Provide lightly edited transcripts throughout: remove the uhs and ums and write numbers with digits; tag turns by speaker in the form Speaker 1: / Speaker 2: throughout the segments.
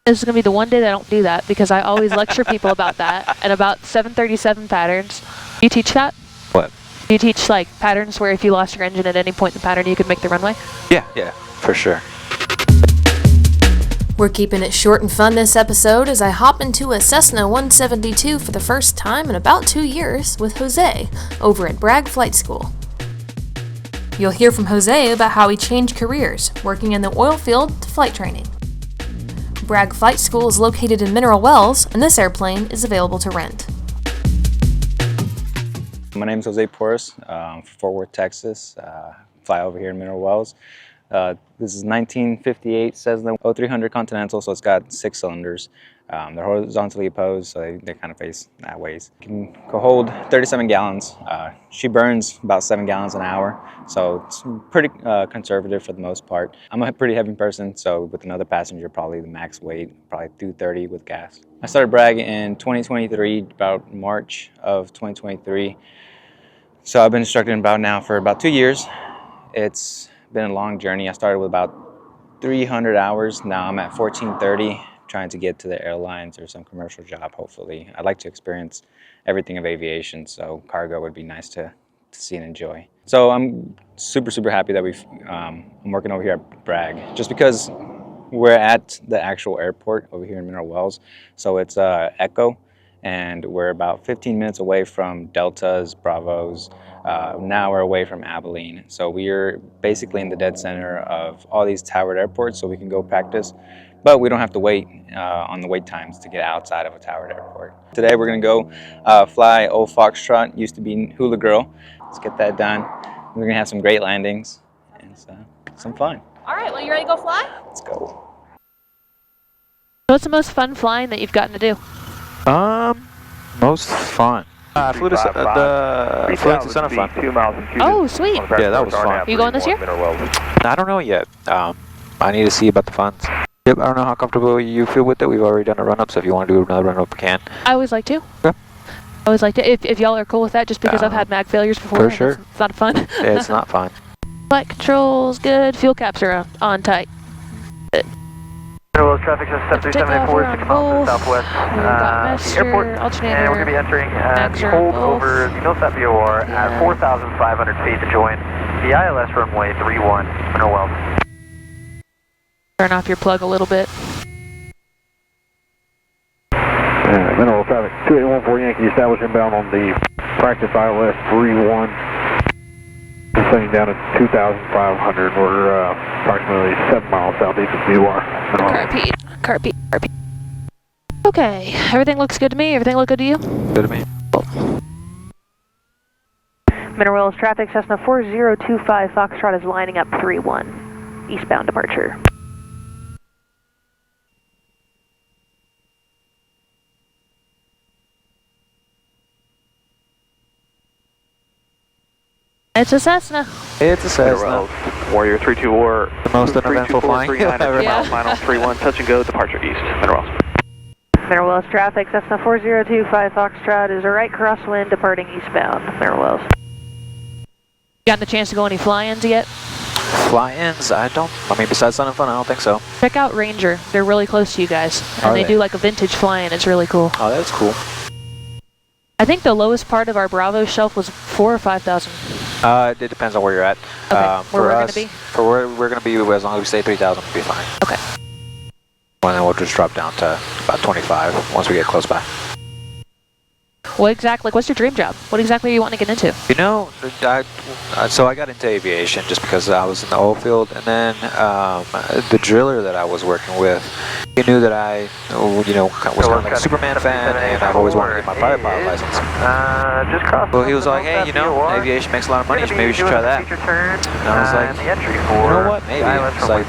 Speaker 1: This is going to be the one day that I don't do that because I always lecture people about that and about 737 patterns. Do you teach that?
Speaker 2: What?
Speaker 1: Do you teach like patterns where if you lost your engine at any point in the pattern you could make the runway?
Speaker 2: Yeah, for sure.
Speaker 3: We're keeping it short and fun this episode as I hop into a Cessna 172 for the first time in about 2 years with Jose over at Bragg Flight School. You'll hear from Jose about how he changed careers, working in the oil field to flight training. Bragg Flight School is located in Mineral Wells, and this airplane is available to rent.
Speaker 4: My name is Jose Porras, from Fort Worth, Texas. Fly over here in Mineral Wells. This is 1958 Cessna 0300 Continental, so it's got 6 cylinders. They're horizontally opposed, so they kind of face that ways. It can hold 37 gallons. She burns about 7 gallons an hour, so it's pretty conservative for the most part. I'm a pretty heavy person, so with another passenger, probably the max weight, probably 230 with gas. I started Bragg in 2023, about March of 2023. So I've been instructing for about 2 years. It's been a long journey. I started with about 300 hours. Now I'm at 1430, trying to get to the airlines or some commercial job, hopefully. I'd like to experience everything of aviation, so cargo would be nice to see and enjoy. So I'm super happy that I'm working over here at Bragg, just because we're at the actual airport over here in Mineral Wells. So it's Echo, and we're about 15 minutes away from Deltas, Bravos. Now we're away from Abilene. So we're basically in the dead center of all these towered airports, so we can go practice, but we don't have to wait on the wait times to get outside of a towered airport. Today we're gonna go fly Old Foxtrot, used to be Hula Girl. Let's get that done. We're gonna have some great landings and some fun.
Speaker 1: All right, well, you ready to go fly?
Speaker 4: Let's go.
Speaker 1: What's the most fun flying that you've gotten to do?
Speaker 2: Most fun. I flew to Cessna fun.
Speaker 1: Oh, sweet.
Speaker 2: Yeah, that was fun.
Speaker 1: You going this year?
Speaker 2: I don't know yet. I need to see about the funds. Yep, I don't know how comfortable you feel with it. We've already done a run-up, so if you want to do another run-up, we can.
Speaker 1: I always like to.
Speaker 2: Yeah.
Speaker 1: I always like to. If y'all are cool with that, just because I've had mag failures before.
Speaker 2: For sure.
Speaker 1: It's not fun.
Speaker 2: Yeah, it's not fun.
Speaker 1: Flight controls, good. Fuel caps are on tight. Good.
Speaker 5: Mineral Wells traffic is 73784, 6 miles to the southwest. The airport,
Speaker 1: alternator,
Speaker 5: and we're going to be entering the hold over the Millsap VOR at 4,500 feet to join the ILS runway 31, Mineral Wells.
Speaker 1: Turn off your plug a little bit.
Speaker 6: Mineral traffic 2814 Yankee established inbound on the practice ILS 31. Descending down to 2,500. We're approximately 7 miles southeast of VOR.
Speaker 1: Carpete. Okay, everything looks good to me. Everything look good to you?
Speaker 2: Good to me.
Speaker 1: Mineral Wells traffic, Cessna 4025 Foxtrot is lining up 31, eastbound departure. It's a Cessna.
Speaker 2: It's a Cessna.
Speaker 5: Warrior 324.
Speaker 2: The most uneventful flying ever.
Speaker 5: Yeah. Final 31, touch and go, departure east, Mineral Wells.
Speaker 1: Mineral Wells traffic, Cessna 4025 Foxtrot is a right crosswind departing eastbound, Mineral Wells. You gotten the chance to go any fly-ins yet?
Speaker 2: Fly-ins? Besides Sun and Fun, I don't think so.
Speaker 1: Check out Ranger. They're really close to you guys. And they do like a vintage fly-in. It's really cool.
Speaker 2: Oh, that's cool.
Speaker 1: I think the lowest part of our Bravo shelf was 4,000 or 5,000.
Speaker 2: It depends on where you're at.
Speaker 1: Okay, where we're going to be?
Speaker 2: For where we're going to be, as long as we stay 3,000, we'll be fine.
Speaker 1: Okay.
Speaker 2: And then we'll just drop down to about 25 once we get close by.
Speaker 1: What's your dream job? What exactly are you wanting to get into?
Speaker 2: You know, so I got into aviation just because I was in the oil field, and then the driller that I was working with, he knew that I, was kind of like a Superman fan, and I've always wanted to get my private pilot license. Well, he was like, hey, aviation makes a lot of money, maybe you should try that. And I was like, you know what, maybe. It's like,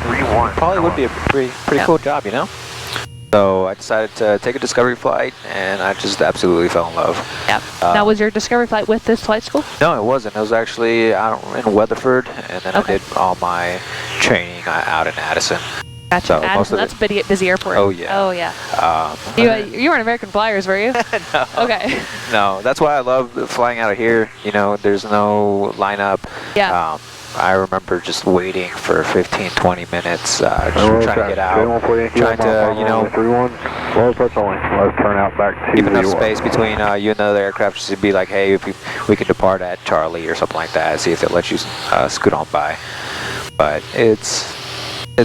Speaker 2: probably would be a pretty cool job, So I decided to take a discovery flight, and I just absolutely fell in love.
Speaker 1: Yeah. Now, was your discovery flight with this flight school?
Speaker 2: No, it wasn't. It was actually in Weatherford, and then I did all my training out in Addison.
Speaker 1: Gotcha. So Addison, that's a busy airport.
Speaker 2: Oh, yeah.
Speaker 1: Oh, yeah. You weren't American Flyers, were you?
Speaker 2: No.
Speaker 1: Okay.
Speaker 2: No, that's why I love flying out of here. There's no lineup.
Speaker 1: Yeah.
Speaker 2: I remember just waiting for 15, 20 minutes, just trying to get out, trying to, you know,
Speaker 6: low approach only. Let's turn out back to
Speaker 2: keep enough space between you and the other aircraft just to be like, hey, if we can depart at Charlie or something like that, see if they'll let you scoot on by. But it's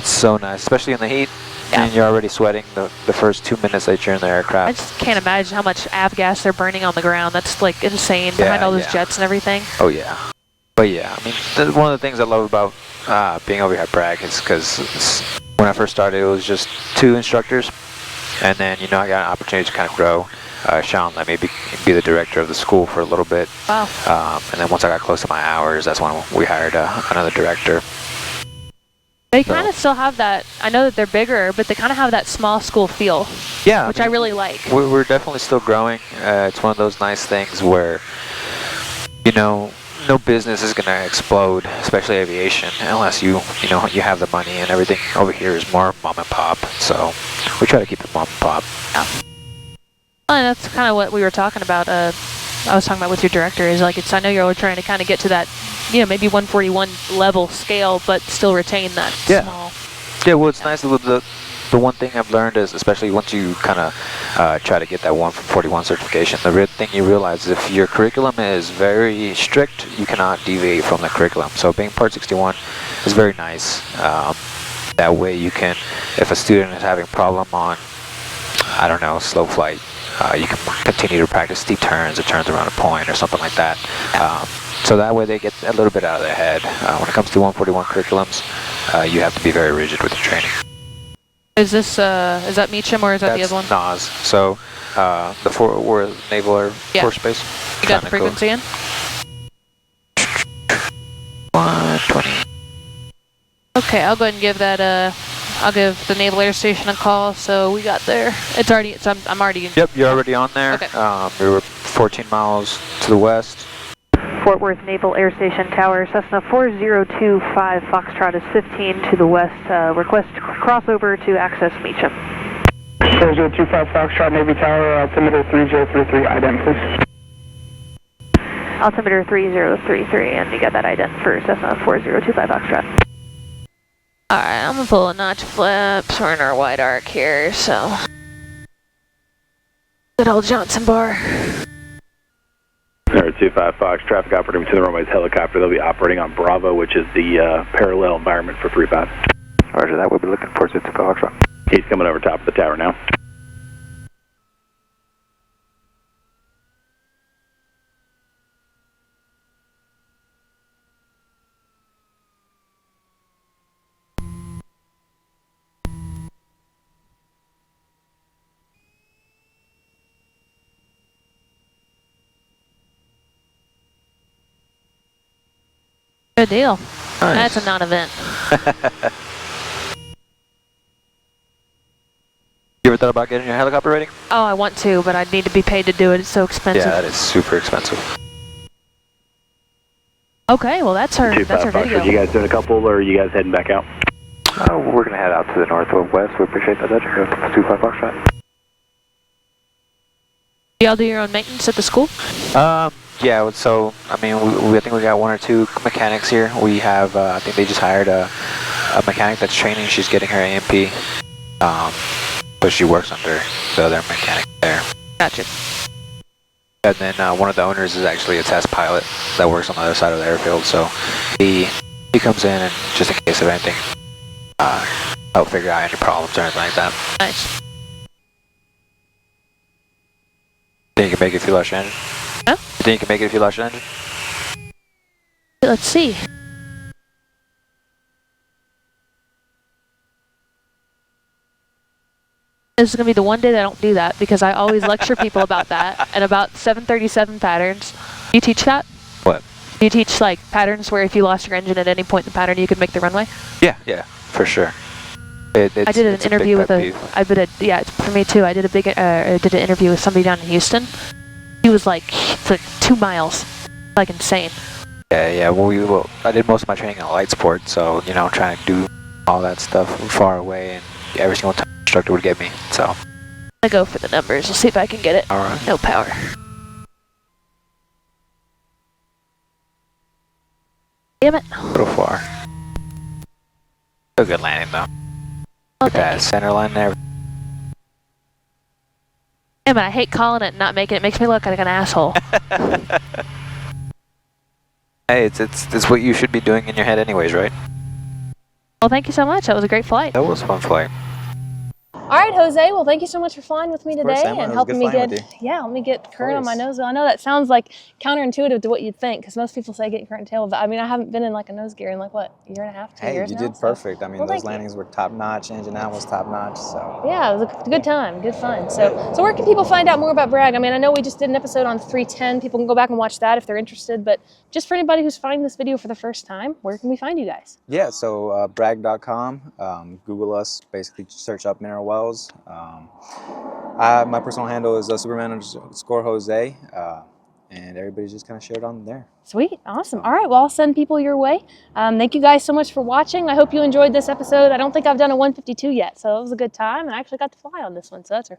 Speaker 2: so nice, especially in the heat.
Speaker 1: Yeah.
Speaker 2: And you're already sweating the first 2 minutes that you're in the aircraft.
Speaker 1: I just can't imagine how much avgas they're burning on the ground. That's like insane behind all those jets and everything.
Speaker 2: Oh yeah. But yeah, I mean, one of the things I love about being over here at Bragg is because when I first started, it was just 2 instructors. And then, you know, I got an opportunity to kind of grow. Sean let me be the director of the school for a little bit.
Speaker 1: Wow.
Speaker 2: And then once I got close to my hours, that's when we hired another director.
Speaker 1: They kind of still have that, I know that they're bigger, but they kind of have that small school feel.
Speaker 2: Yeah.
Speaker 1: Which I really like.
Speaker 2: We're definitely still growing. It's one of those nice things where, you know, no business is going to explode, especially aviation, unless you have the money, and everything over here is more mom and pop. So we try to keep it mom and pop.
Speaker 1: Yeah. Well, and that's kind of what we were talking about. I was talking about with your director is like I know you're trying to kind of get to that, you know, maybe 141 level scale, but still retain that small.
Speaker 2: Yeah. Well, it's nice with the one thing I've learned is, especially once you kind of try to get that 141 certification, the real thing you realize is if your curriculum is very strict, you cannot deviate from the curriculum. So being Part 61 is very nice. That way you can, if a student is having a problem on, I don't know, slow flight, you can continue to practice steep turns or turns around a point or something like that. So that way they get a little bit out of their head. When it comes to 141 curriculums, you have to be very rigid with your training.
Speaker 1: Is this, is that Meacham or is that the other one?
Speaker 2: That's NAS. So, we're Naval Air Force Base.
Speaker 1: You got the frequency in?
Speaker 2: 120.
Speaker 1: Okay, I'll go ahead and give that, I'll give the Naval Air Station a call, so we got there. It's already, I'm already in.
Speaker 2: Yep, you're already on there.
Speaker 1: Okay.
Speaker 2: We were 14 miles to the west.
Speaker 1: Fort Worth Naval Air Station Tower, Cessna 4025 Foxtrot is 15 to the west. Request crossover to access Meacham.
Speaker 7: 4025 Foxtrot Navy Tower, altimeter 3033, ident please.
Speaker 1: Altimeter 3033, and you got that ident for Cessna 4025 Foxtrot. Alright, I'm gonna pull a notch flaps. We're in our wide arc here, so. Good old Johnson bar.
Speaker 8: 25 Fox, traffic operating to the runway's helicopter. They'll be operating on Bravo, which is the parallel environment for 35.
Speaker 2: Roger that, we'll be looking for 65 Foxtrot.
Speaker 8: He's coming over top of the tower now.
Speaker 1: Good deal.
Speaker 2: Nice.
Speaker 1: That's a non-event.
Speaker 2: You ever thought about getting your helicopter rating?
Speaker 1: Oh, I want to, but I'd need to be paid to do it. It's so expensive.
Speaker 2: Yeah, that is super expensive.
Speaker 1: Okay, well that's our video.
Speaker 8: Are you guys doing a couple, or are you guys heading back out?
Speaker 2: We're going to head out to the northwest. We appreciate that. That's 25 Foxtrot.
Speaker 1: Y'all do your own maintenance at the school?
Speaker 2: Yeah, so, I mean, I think we got 1 or 2 mechanics here. We have, I think they just hired a mechanic that's training. She's getting her AMP, but she works under the other mechanic there.
Speaker 1: Gotcha.
Speaker 2: And then one of the owners is actually a test pilot that works on the other side of the airfield, so he comes in and just in case of anything, help figure out any problems or anything like that.
Speaker 1: Nice.
Speaker 2: Think you can make it if you flush engine?
Speaker 1: Huh?
Speaker 2: You think you can make it if you flush engine?
Speaker 1: Let's see. This is going to be the one day that I don't do that because I always lecture people about that and about 737 patterns. Do you teach that?
Speaker 2: What?
Speaker 1: Do you teach like patterns where if you lost your engine at any point in the pattern you could make the runway?
Speaker 2: Yeah, for sure. I
Speaker 1: did an interview with it's for me too. I did did an interview with somebody down in Houston. He was like, it's like 2 miles, like insane.
Speaker 2: Yeah. Well, I did most of my training at light sport, so you know, trying to do all that stuff far away, and every single time the instructor would get me. So
Speaker 1: I go for the numbers. We'll see if I can get it.
Speaker 2: All right.
Speaker 1: No power. Damn it.
Speaker 2: A little far. Still good landing though.
Speaker 1: Oh,
Speaker 2: Look at that center line there.
Speaker 1: Damn it, I hate calling it and not making it. It makes me look like an asshole.
Speaker 2: Hey, it's what you should be doing in your head anyways, right?
Speaker 1: Well, thank you so much. That was a great flight.
Speaker 2: That was a fun flight.
Speaker 3: All right, Jose. Well, thank you so much for flying with me
Speaker 4: Of course,
Speaker 3: today
Speaker 4: Emma, it
Speaker 3: and
Speaker 4: was
Speaker 3: helping
Speaker 4: good
Speaker 3: me
Speaker 4: flying
Speaker 3: get,
Speaker 4: with
Speaker 3: help me get current on my
Speaker 4: course.
Speaker 3: nose. I know that sounds like counterintuitive to what you'd think, because most people say getting current tail, but I mean, I haven't been in like a nose gear in like what, a year and a half, 2
Speaker 4: Hey,
Speaker 3: years
Speaker 4: you
Speaker 3: now.
Speaker 4: did perfect. I mean,
Speaker 3: well,
Speaker 4: those
Speaker 3: thank you.
Speaker 4: landings were top notch. Engine out was top notch. So
Speaker 3: Yeah, it was a good time, good fun. So where can people find out more about Bragg? I mean, I know we just did an episode on 310. People can go back and watch that if they're interested. But just for anybody who's finding this video for the first time, where can we find you guys?
Speaker 4: yeah, so bragg.com. Google us. Basically, search up Mineral Wells. My personal handle is Superman_Jose, and everybody just kind of shared on there.
Speaker 3: Sweet, awesome. All right, well, I'll send people your way. Thank you guys so much for watching. I hope you enjoyed this episode. I don't think I've done a 152 yet, so it was a good time, and I actually got to fly on this one, so it's a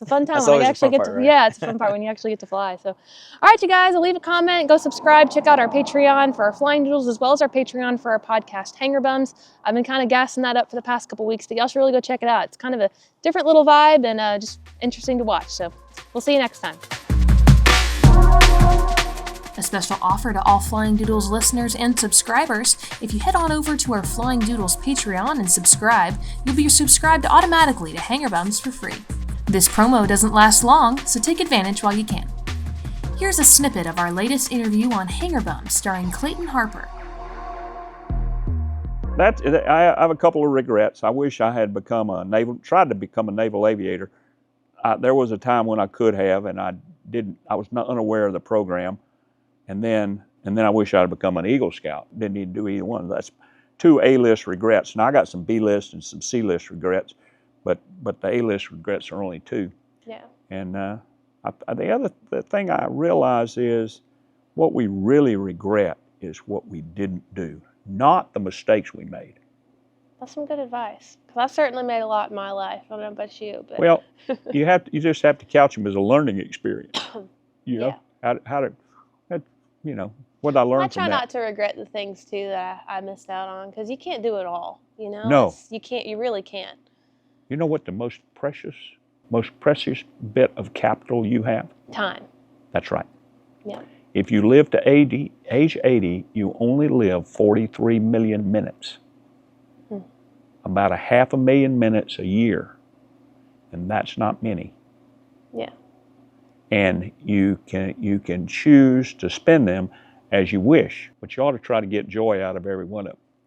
Speaker 3: fun time.
Speaker 4: That's
Speaker 3: when
Speaker 4: always
Speaker 3: I
Speaker 4: the
Speaker 3: actually
Speaker 4: fun
Speaker 3: get
Speaker 4: part,
Speaker 3: to,
Speaker 4: right?
Speaker 3: yeah, it's a fun part when you actually get to fly. So, all right, you guys, leave a comment, go subscribe, check out our Patreon for our flying doodles, as well as our Patreon for our podcast, Hanger Bums. I've been kind of gassing that up for the past couple weeks, but y'all should really go check it out. It's kind of a different little vibe and just interesting to watch. So, we'll see you next time. A special offer to all Flying Doodles listeners and subscribers. If you head on over to our Flying Doodles Patreon and subscribe, you'll be subscribed automatically to Hanger Bums for free. This promo doesn't last long, so take advantage while you can. Here's a snippet of our latest interview on Hanger Bums starring Clayton Harper.
Speaker 9: I have a couple of regrets. I wish I had tried to become a naval aviator. There was a time when I could have, and I didn't. I was not unaware of the program. And then I wish I had become an Eagle Scout. Didn't need to do either one. That's two A-list regrets. Now I got some B-list and some C-list regrets, but the A-list regrets are only two.
Speaker 3: Yeah.
Speaker 9: And the thing I realize is what we really regret is what we didn't do, not the mistakes we made.
Speaker 3: That's some good advice, because I've certainly made a lot in my life. I don't know about you, but
Speaker 9: Well, you just have to couch them as a learning experience. You know,
Speaker 3: Yeah.
Speaker 9: what I learned
Speaker 3: I
Speaker 9: from
Speaker 3: try
Speaker 9: that.
Speaker 3: not to regret the things too that I missed out on, because you can't do it all. You know,
Speaker 9: No.
Speaker 3: you can't. You really can't.
Speaker 9: You know what the most precious bit of capital you have?
Speaker 3: Time.
Speaker 9: That's right.
Speaker 3: Yeah.
Speaker 9: If you live to age 80, you only live 43 million minutes. About 500,000 minutes a year. And that's not many.
Speaker 3: Yeah.
Speaker 9: And you can choose to spend them as you wish, but you ought to try to get joy out of every one of them.